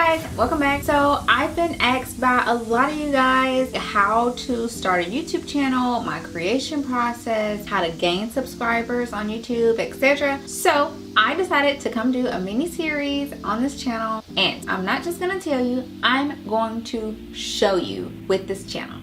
guys, welcome back. So I've been asked by a lot of you guys how to start a YouTube channel, my creation process, how to gain subscribers on YouTube, etc. So I decided to come do a mini series on this channel, and I'm not just gonna tell you, I'm going to show you with this channel.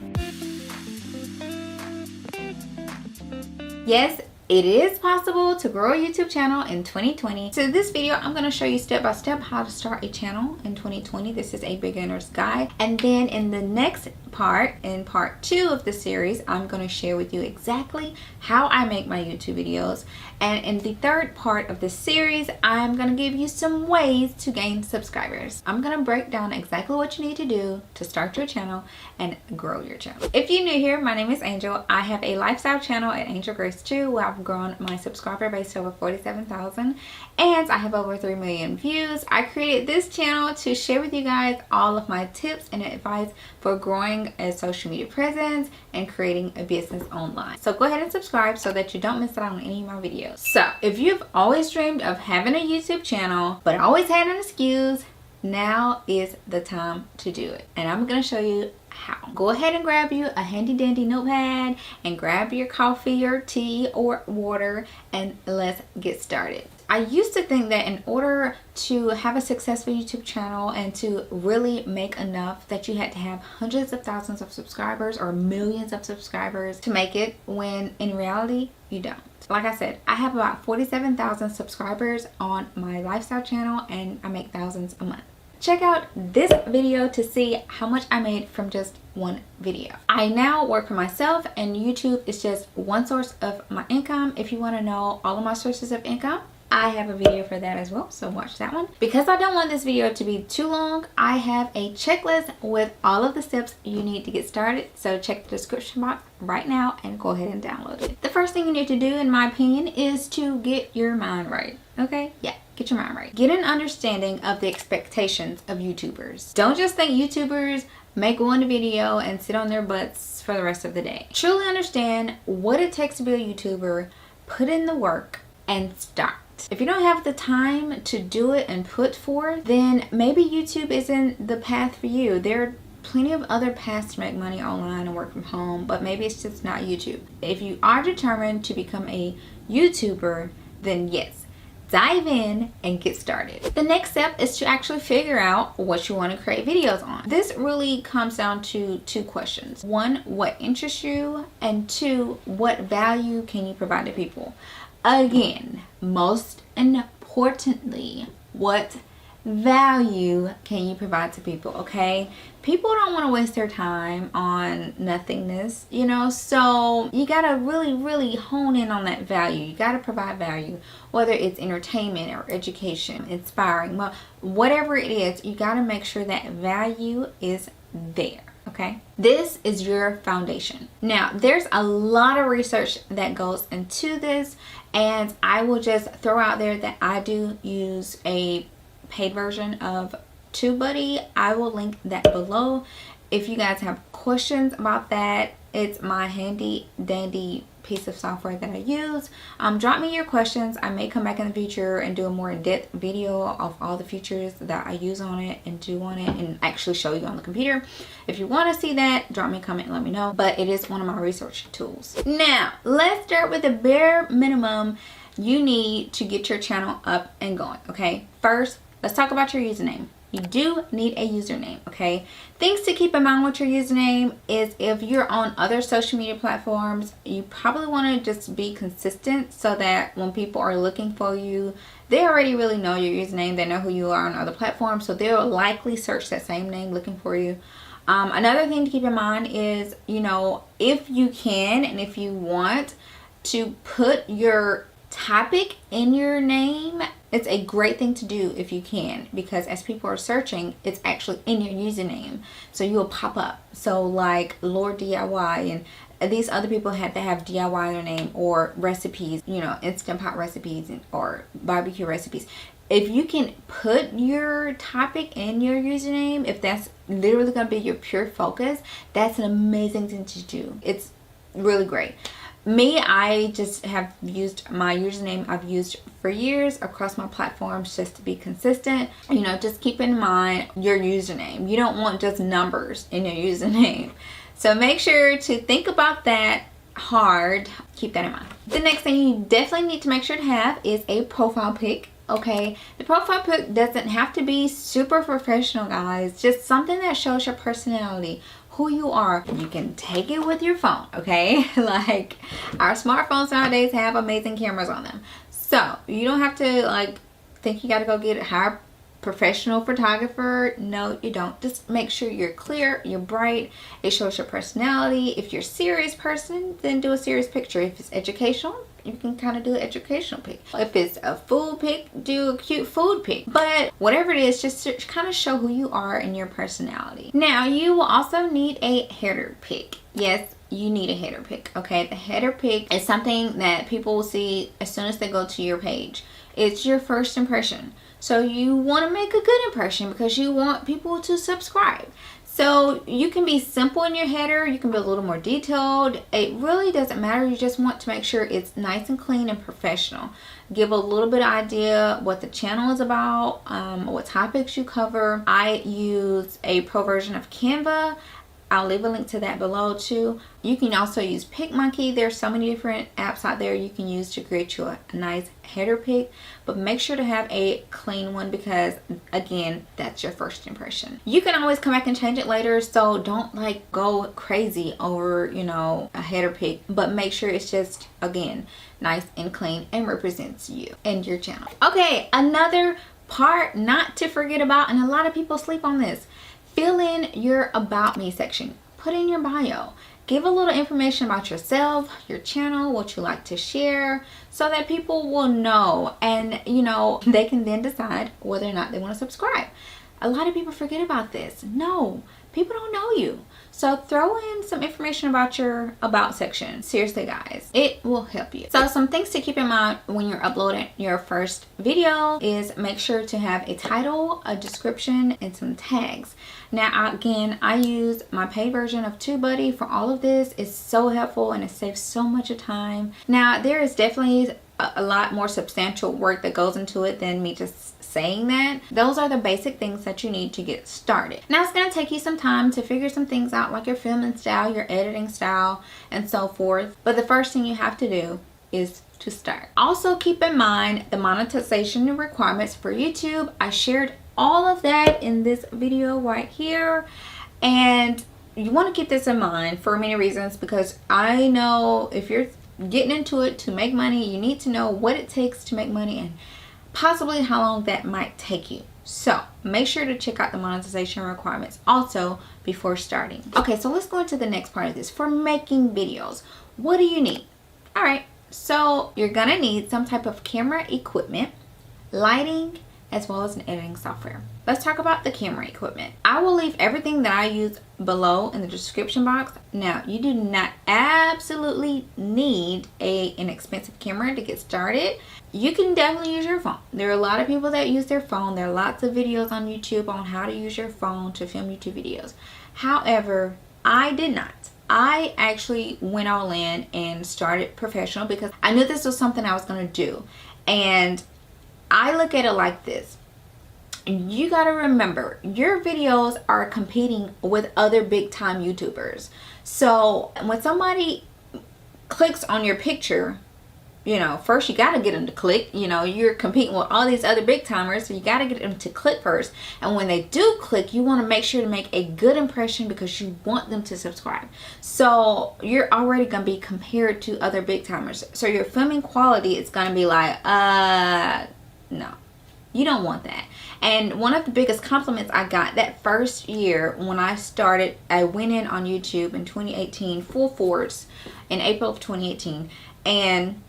Yes, it is possible to grow a YouTube channel in 2020. So this video, I'm going to show you step by step how to start a channel in 2020. This is a beginner's guide. And then in the next part, in part 2 of the series, I'm going to share with you exactly how I make my YouTube videos. And in the third part of this series, I'm going to give you some ways to gain subscribers. I'm going to break down exactly what you need to do to start your channel and grow your channel. If you're new here, my name is Angel. I have a lifestyle channel at Angel Grace 2 where I've grown my subscriber base to over 47,000 and I have over 3 million views. I created this channel to share with you guys all of my tips and advice for growing a social media presence and creating a business online. So go ahead and subscribe so that you don't miss out on any of my videos. So if you've always dreamed of having a YouTube channel but always had an excuse, now is the time to do it. And I'm going to show you how. Go ahead and grab you a handy dandy notepad and grab your coffee or tea or water and let's get started. I used to think that in order to have a successful YouTube channel and to really make enough that you had to have hundreds of thousands of subscribers or millions of subscribers to make it, when in reality you don't. Like I said, I have about 47,000 subscribers on my lifestyle channel and I make thousands a month. Check out this video to see how much I made from just one video. I now work for myself and YouTube is just one source of my income. If you want to know all of my sources of income, I have a video for that as well, so watch that one. Because I don't want this video to be too long, I have a checklist with all of the steps you need to get started. So check the description box right now and go ahead and download it. The first thing you need to do, in my opinion, is to get your mind right. Okay? Yeah. Get your mind right. Get an understanding of the expectations of YouTubers. Don't just think YouTubers make one video and sit on their butts for the rest of the day. Truly understand what it takes to be a YouTuber, put in the work, and start. If you don't have the time to do it and put forth, then maybe YouTube isn't the path for you. There are plenty of other paths to make money online and work from home, but maybe it's just not YouTube. If you are determined to become a YouTuber, then yes, dive in and get started. The next step is to actually figure out what you want to create videos on. This really comes down to two questions. One, what interests you? And two, what value can you provide to people? Again, most importantly, what value can you provide to people? Okay, people don't want to waste their time on nothingness, you know, so you gotta really hone in on that value. You gotta provide value, whether it's entertainment or education, inspiring, well, whatever it is, you gotta make sure that value is there. Okay, this is your foundation. Now, there's a lot of research that goes into this, and I will just throw out there that I do use a paid version of TubeBuddy. I will link that below. If you guys have questions about that, it's my handy dandy piece of software that I use. Drop me your questions. I may come back in the future and do a more in-depth video of all the features that I use on it and do on it and actually show you on the computer. If you want to see that, drop me a comment and let me know, but it is one of my research tools. Now let's start with the bare minimum you need to get your channel up and going. Okay, first let's talk about your username. You do need a username, okay? Things to keep in mind with your username is if you're on other social media platforms, you probably want to just be consistent so that when people are looking for you, they already really know your username. They know who you are on other platforms, so they'll likely search that same name looking for you. Another thing to keep in mind is, you know, if you can and if you want to put your topic in your name, it's a great thing to do if you can, because as people are searching, it's actually in your username, so you will pop up. So like Lord DIY and these other people had to have DIY in their name, or recipes, you know, Instant Pot recipes or barbecue recipes. If you can put your topic in your username, if that's literally going to be your pure focus, that's an amazing thing to do. It's really great. Me, I just have used my username I've used for years across my platforms just to be consistent. You know, just keep in mind your username. You don't want just numbers in your username. So make sure to think about that hard. Keep that in mind. The next thing you definitely need to make sure to have is a profile pic. Okay, the profile pic doesn't have to be super professional, guys. Just something that shows your personality, who you are. You can take it with your phone, okay? Like, our smartphones nowadays have amazing cameras on them. So you don't have to like think you got to go get a higher professional photographer. No, you don't. Just make sure you're clear, you're bright, it shows your personality. If you're a serious person, then do a serious picture. If it's educational, you can kind of do an educational pic. If it's a food pic, do a cute food pic. But whatever it is, just to kind of show who you are and your personality. Now, you will also need a header pic. Yes, you need a header pic. Okay, the header pic is something that people will see as soon as they go to your page. It's your first impression. So you want to make a good impression because you want people to subscribe. So you can be simple in your header, you can be a little more detailed. It really doesn't matter. You just want to make sure it's nice and clean and professional. Give a little bit of idea what the channel is about, what topics you cover. I use a pro version of Canva. I'll leave a link to that below too. You can also use PicMonkey. There's so many different apps out there you can use to create you a nice header pic, but make sure to have a clean one because again, that's your first impression. You can always come back and change it later, so don't like go crazy over, you know, a header pic, but make sure it's just, again, nice and clean and represents you and your channel. Okay, another part not to forget about, and a lot of people sleep on this, fill in your about me section. Put in your bio. Give a little information about yourself, your channel, what you like to share, so that people will know and, you know, they can then decide whether or not they want to subscribe. A lot of people forget about this. No, people don't know you. So throw in some information about your about section. Seriously, guys, it will help you. So some things to keep in mind when you're uploading your first video is make sure to have a title, a description, and some tags. Now, again, I use my paid version of TubeBuddy for all of this. It's so helpful and it saves so much of time. Now, there is definitely a lot more substantial work that goes into it than me just saying that. Those are the basic things that you need to get started. Now, it's going to take you some time to figure some things out, like your filming style, your editing style, and so forth. But the first thing you have to do is to start. Also, keep in mind the monetization requirements for YouTube. I shared all of that in this video right here, and you want to keep this in mind for many reasons, because I know if you're getting into it to make money, you need to know what it takes to make money and possibly how long that might take you. So make sure to check out the monetization requirements also before starting. Okay, so let's go into the next part of this. For making videos, what do you need? All right, so you're gonna need some type of camera equipment, lighting, as well as an editing software. Let's talk about the camera equipment. I will leave everything that I use below in the description box. Now, you do not absolutely need an expensive camera to get started. You can definitely use your phone. There are a lot of people that use their phone. There are lots of videos on YouTube on how to use your phone to film YouTube videos. However, I did not. I actually went all in and started professional because I knew this was something I was going to do. And I look at it like this. You got to remember, your videos are competing with other big time YouTubers. So when somebody clicks on your picture, you know, first you got to get them to click. You know, you're competing with all these other big timers, so you got to get them to click first. And when they do click, you want to make sure to make a good impression because you want them to subscribe. So you're already going to be compared to other big timers. So your filming quality is going to be like, no, you don't want that. And one of the biggest compliments I got that first year when I started, I went in on YouTube in 2018, full force, in April of 2018. And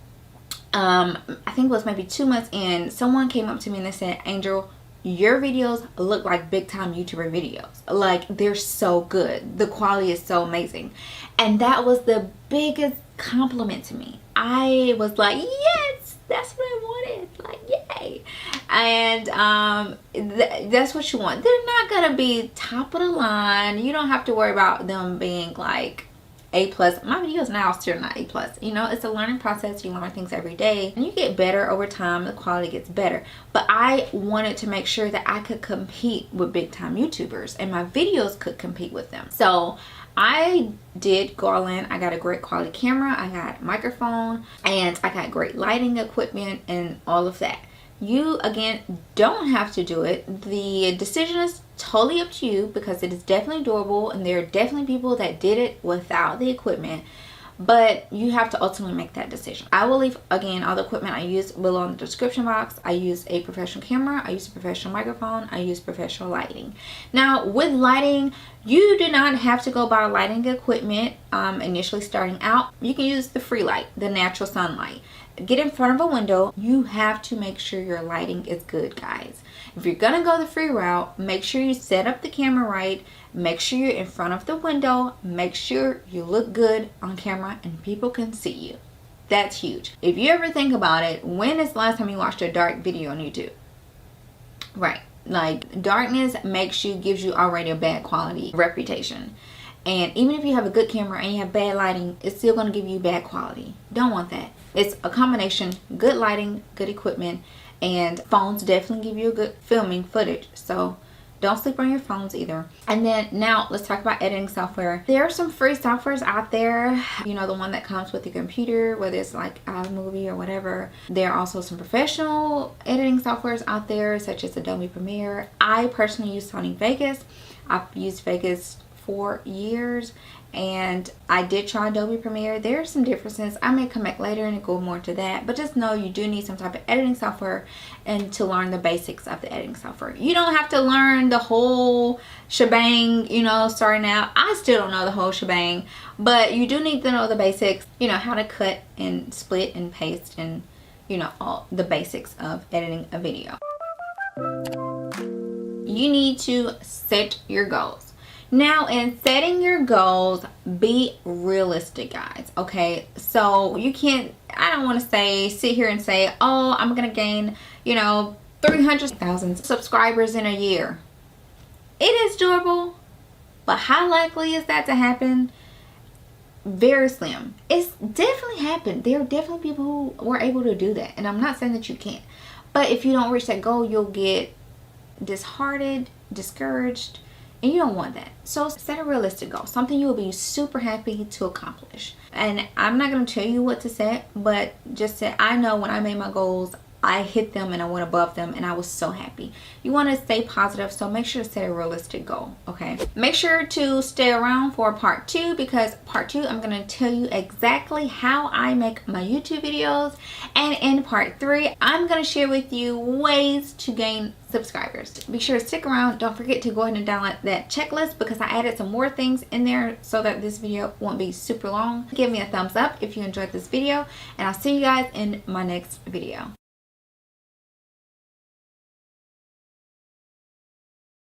I think it was maybe 2 months in, someone came up to me and they said, Angel, your videos look like big time YouTuber videos. Like, they're so good. The quality is so amazing. And that was the biggest compliment to me. I was like, yes, that's what I wanted. Like, yay. And that's what you want. They're not gonna be top of the line. You don't have to worry about them being like A plus. My videos now are still not A plus. You know, it's a learning process. You learn things every day and you get better over time. The quality gets better. But I wanted to make sure that I could compete with big time YouTubers and my videos could compete with them. So I did Garland. I got a great quality camera, I got a microphone, and I got great lighting equipment and all of that. You, again, don't have to do it. The decision is totally up to you because it is definitely doable and there are definitely people that did it without the equipment. But you have to ultimately make that decision. I will leave, again, all the equipment I use below in the description box. I use a professional camera, I use a professional microphone, I use professional lighting. Now, with lighting, you do not have to go buy lighting equipment initially starting out. You can use the free light, the natural sunlight. Get in front of a window. You have to make sure your lighting is good, guys. If you're gonna go the free route, make sure you set up the camera right. Make sure you're in front of the window. Make sure you look good on camera and people can see you. That's huge. If you ever think about it, when is the last time you watched a dark video on YouTube? Right. Like, darkness gives you already a bad quality reputation. And even if you have a good camera and you have bad lighting, it's still going to give you bad quality. Don't want that. It's a combination, good lighting, good equipment, and phones definitely give you a good filming footage. So don't sleep on your phones either. And then now let's talk about editing software. There are some free softwares out there. You know, the one that comes with your computer, whether it's like iMovie or whatever. There are also some professional editing softwares out there, such as Adobe Premiere. I personally use Sony Vegas. I've used Vegas for years and I did try Adobe Premiere. There are some differences. I may come back later and go more to that, but just know you do need some type of editing software and to learn the basics of the editing software. You don't have to learn the whole shebang, you know, starting out. I still don't know the whole shebang, but you do need to know the basics, you know, how to cut and split and paste and, you know, all the basics of editing a video. You need to set your goals. Now, in setting your goals, be realistic, guys. Okay, so you can't, I don't want to sit here and say, oh, I'm gonna gain, you know, 300,000 subscribers in a year. It is doable, but how likely is that to happen? Very slim. It's definitely happened. There are definitely people who were able to do that, and I'm not saying that you can't, but if you don't reach that goal, you'll get disheartened, discouraged, and you don't want that. So set a realistic goal, something you will be super happy to accomplish. And I'm not going to tell you what to set, but just say, I know when I made my goals, I hit them and I went above them and I was so happy. You want to stay positive, so make sure to set a realistic goal, okay? Make sure to stay around for part 2, because part 2 I'm going to tell you exactly how I make my YouTube videos, and in part 3 I'm going to share with you ways to gain subscribers. Be sure to stick around. Don't forget to go ahead and download that checklist, because I added some more things in there so that this video won't be super long. Give me a thumbs up if you enjoyed this video, and I'll see you guys in my next video.